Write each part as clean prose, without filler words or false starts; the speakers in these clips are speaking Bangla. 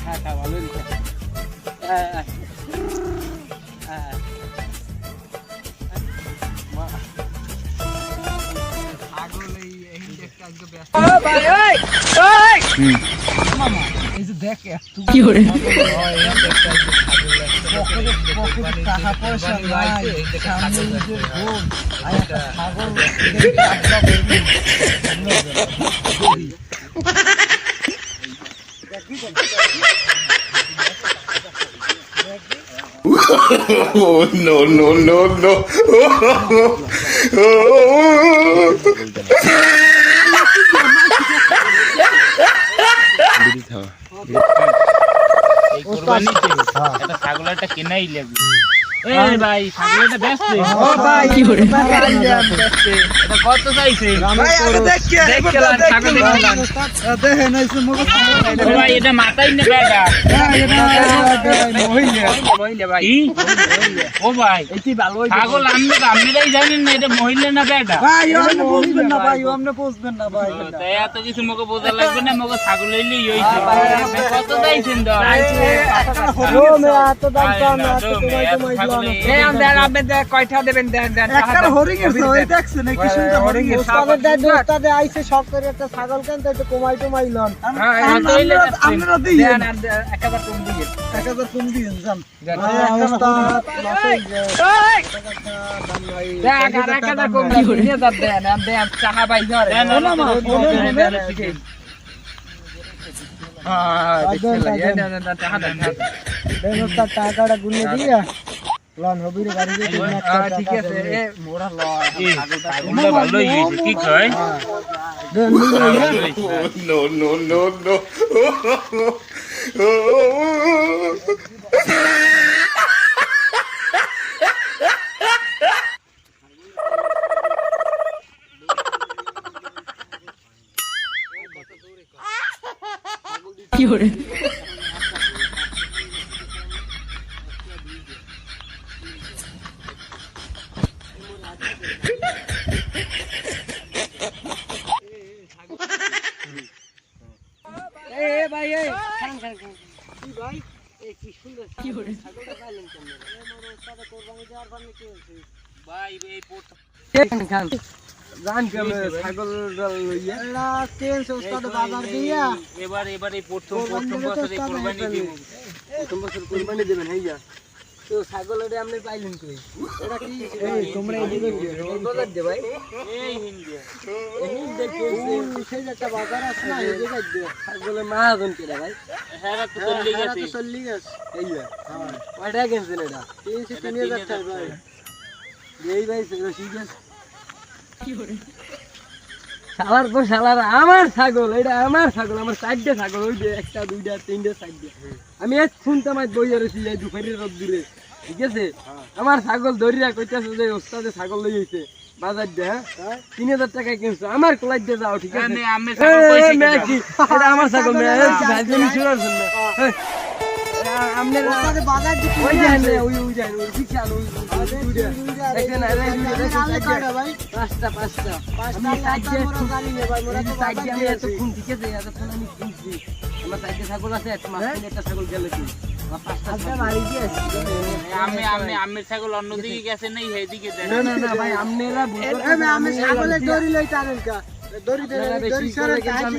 খা ভালো কি করে টাকা পয়সা নাই সামনে ঈদের ভোর আর একটা ছাগল Oh no no no no! এই কুরবানিতে একটা ছাগল একটা কেনাই লাগবে। এই ভাই ছাগলটা বেচতে ও ভাই কি করে এটা কত চাইছে? ভাই আগে দেখলাম ছাগল দেখলাম। দেখেন এইসব মগজ ও ভাই এটা মাথায় না বেটা। মহিলা ভাই কি? ও ভাই এটি ভালো ছাগল আপনারাই জানেন না এটা মহিলা না বেটা। ভাই আপনি বুঝবেন না ভাই আপনি বুঝবেন না ভাই তাই এত কিছু মোকে বোঝা লাগবে না, মোকে ছাগল হইলেই হইছে। কত চাইছেন দর? কয়টা দেবেন দেন দেন একটা হরিং এর তো এই দেখছেন কি সুন্দর হরিং এর ওস্তাদের দাদু ওস্তাদে আইছে শখ করে একটা ছাগল কেন তো একটু কমাই টমাই লন আমরা দিই দেন 1000 কম দিয়েন 1000 কম দিয়েন জান ওস্তাদ দেখ আর 1000 কম দিয়ে দেন দেন চাহা ভাই ধরে দেন ওস্তাদ টাকাটা গুনে দিয়া লন হবির বাড়িতে ঠিক আছে এ মোরা ল ছাগলটা ভালোই হইছে কি কয়? দেন Oh no no no no! কি করে এ ভাই এই খান খান কি ভাই এই কি সুন্দর কি করে ছাগলটা পাইলেন কেন মোর ওস্তাদ কোরবানি দেওয়ার পর কি হইছে ভাই এই পোট খান জান কেমন ছাগল লইয়া এলা তেল ওস্তাদ বাজার দিয়া এবার এই প্রথম বছর এই কুরবানি দিব। প্রথম বছর কুরবানি দেবেন হইয়া তো ছাগল এটা আপনি পাইলেন কই এটা কি এই তোমরা এদিকে বাজার দে ভাই এই হিন্দিয়া এই দেখো সেই একটা বাজার আছে না এই জায়গায় দে ছাগলের মাহাজন কেডা ভাই হ্যাঁ তো চলে গেছে। তো চল্লি গেছে এইয়া হ্যাঁ কয়টা কিনছেন এটা 3000 টাকা ভাই এই ভাই রসিদ কি করে শালার পর শালার আমার ছাগল এটা আমার ছাগল আমার চারটে ছাগল ওই যে একটা দুইটা তিনটে চারটে আমি এক শুনতাম আজ বইয়া রয়েছি এই দুপুরের রোদ্দুরে ঠিক আছে আমার ছাগল ধরিয়া কইতাছে যে ওস্তাদে ছাগল লই আইছে বাজার দে হ্যাঁ 3000 টাকা কিনছো আমার কোলাই দিয়ে যাও ঠিক আছে আমি ছাগল কইছি কি? এটা আমার ছাগল না ভাইজানি শুনার জন্য আপনারা ওস্তাদে বাজার দিতে ওই যায় না ওই যায় ওই বিশাল ওই দুইটা দেখেন না ভাই পাঁচটা আমি সাইডে গাড়ি নে ভাই মোরা তো সাইডে আমি এত খুন ঠিক আছে এতক্ষণ আমি খুঁজছি আমার সাইডে ছাগল আছে এক মাস একটা ছাগল গেল কি পাঁচটা বাড়ি দিয়ে আমি ছাগল অন্যদিকে গেছে না এইদিকে দেন। না ভাই আপনারা আমি ছাগলের দড়ি লই টানেন কা দড়ি সরে গাছে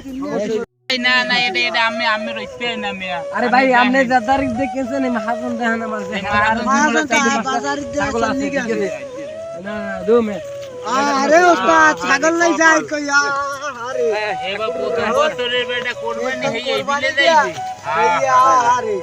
কিনে না এটা আমি রইতে না মিয়া। আরে ভাই আপনি যা তারিখ দেখেছেন মহাজন দেখেন আমার বাজার দিয়ে চলনি গেছে না দো মে আরে ওস্তাদ ছাগল নাই যায় কই আরে এবার প্রথম বছরের বেটা কুরবানি হই এই বিলে যাইবে। আরে